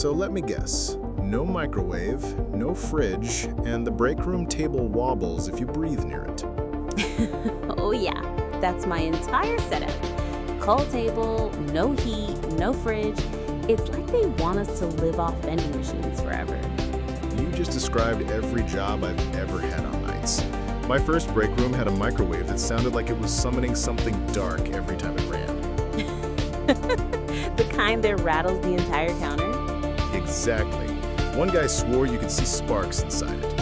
So let me guess. No microwave, no fridge, and the break room table wobbles if you breathe near it. Oh yeah, that's my entire setup. Cold table, no heat, no fridge. It's like they want us to live off vending machines forever. You just described every job I've ever had on nights. My first break room had a microwave that sounded like it was summoning something dark every time it ran. The kind that rattles the entire counter? Exactly. One guy swore you could see sparks inside it.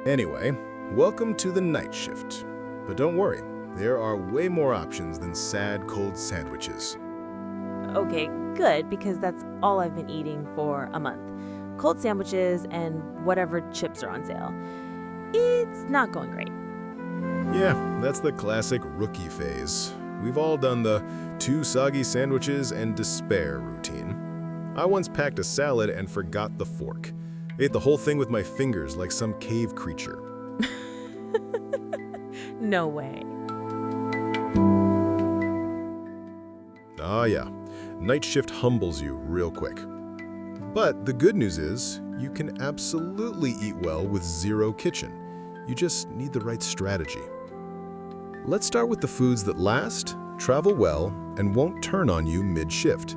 Anyway, welcome to the night shift. But don't worry, there are way more options than sad cold sandwiches. Okay, good, because that's all I've been eating for a month. Cold sandwiches and whatever chips are on sale. It's not going great. Yeah, that's the classic rookie phase. We've all done the 2 soggy sandwiches and despair routine. I once packed a salad and forgot the fork. Ate the whole thing with my fingers like some cave creature. No way. Ah yeah, night shift humbles you real quick. But the good news is, you can absolutely eat well with zero kitchen. You just need the right strategy. Let's start with the foods that last, travel well, and won't turn on you mid-shift.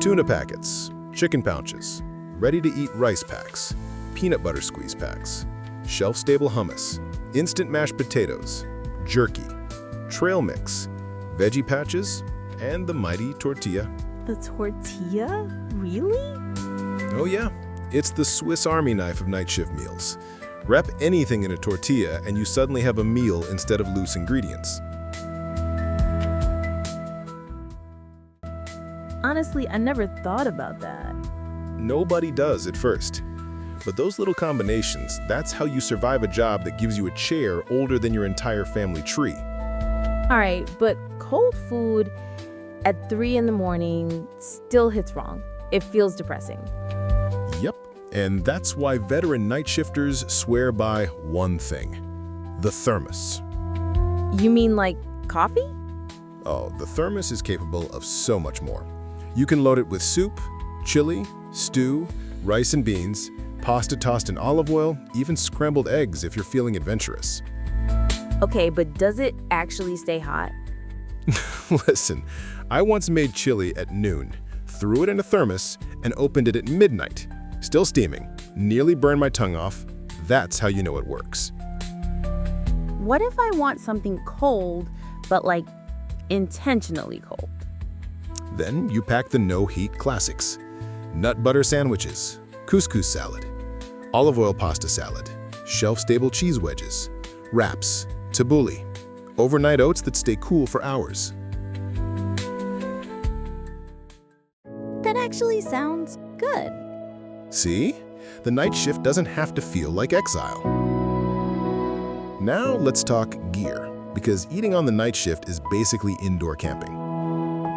Tuna packets, chicken pouches, ready-to-eat rice packs, peanut butter squeeze packs, shelf-stable hummus, instant mashed potatoes, jerky, trail mix, veggie patches, and the mighty tortilla. The tortilla? Really? Oh yeah, it's the Swiss Army knife of night shift meals. Wrap anything in a tortilla and you suddenly have a meal instead of loose ingredients. Honestly, I never thought about that. Nobody does at first. But those little combinations, that's how you survive a job that gives you a chair older than your entire family tree. All right, but cold food at 3 in the morning still hits wrong. It feels depressing. Yep, and that's why veteran night shifters swear by one thing: the thermos. You mean like coffee? Oh, the thermos is capable of so much more. You can load it with soup, chili, stew, rice and beans, pasta tossed in olive oil, even scrambled eggs if you're feeling adventurous. Okay, but does it actually stay hot? Listen, I once made chili at noon, threw it in a thermos, and opened it at midnight. Still steaming, nearly burned my tongue off. That's how you know it works. What if I want something cold, but like intentionally cold? Then you pack the no-heat classics. Nut butter sandwiches, couscous salad, olive oil pasta salad, shelf-stable cheese wedges, wraps, tabbouleh, overnight oats that stay cool for hours. That actually sounds good. See? The night shift doesn't have to feel like exile. Now let's talk gear, because eating on the night shift is basically indoor camping.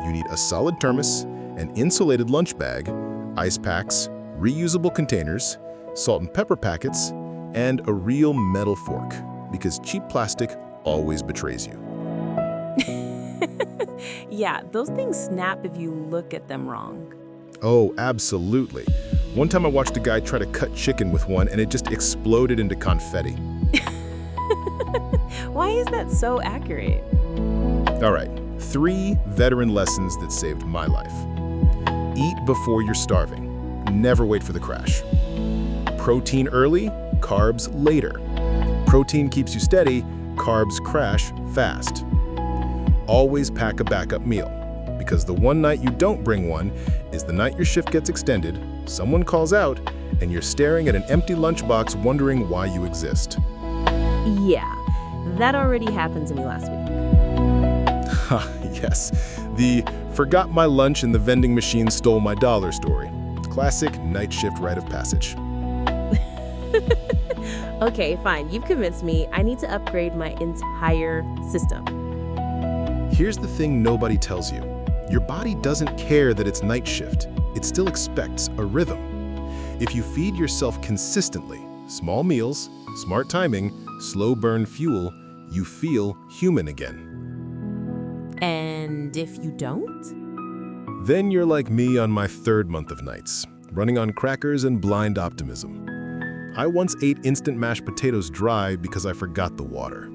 You need a solid thermos, an insulated lunch bag, ice packs, reusable containers, salt and pepper packets, and a real metal fork, because cheap plastic always betrays you. Yeah, those things snap if you look at them wrong. Oh, absolutely. One time I watched a guy try to cut chicken with one and it just exploded into confetti. Why is that so accurate? All right, 3 veteran lessons that saved my life. Eat before you're starving. Never wait for the crash. Protein early, carbs later. Protein keeps you steady, carbs crash fast. Always pack a backup meal, because the one night you don't bring one is the night your shift gets extended, someone calls out, and you're staring at an empty lunchbox wondering why you exist. Yeah, that already happened to me last week. Yes, the forgot my lunch and the vending machine stole my dollar story. Classic night shift rite of passage. Okay, fine, you've convinced me. I need to upgrade my entire system. Here's the thing nobody tells you. Your body doesn't care that it's night shift. It still expects a rhythm. If you feed yourself consistently, small meals, smart timing, slow burn fuel, you feel human again. And if you don't? Then you're like me on my third month of nights, running on crackers and blind optimism. I once ate instant mashed potatoes dry because I forgot the water.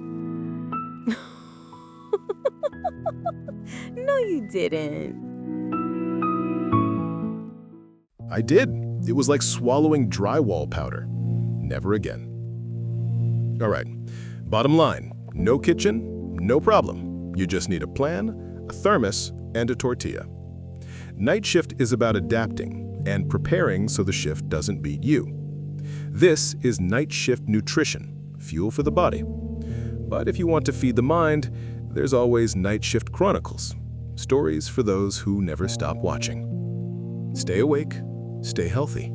No, you didn't. I did. It was like swallowing drywall powder. Never again. All right, bottom line, no kitchen, no problem. You just need a plan, a thermos, and a tortilla. Night shift is about adapting and preparing so the shift doesn't beat you. This is Nightshift Nutrition, fuel for the body. But if you want to feed the mind, there's always Nightshift Chronicles, stories for those who never stop watching. Stay awake, stay healthy.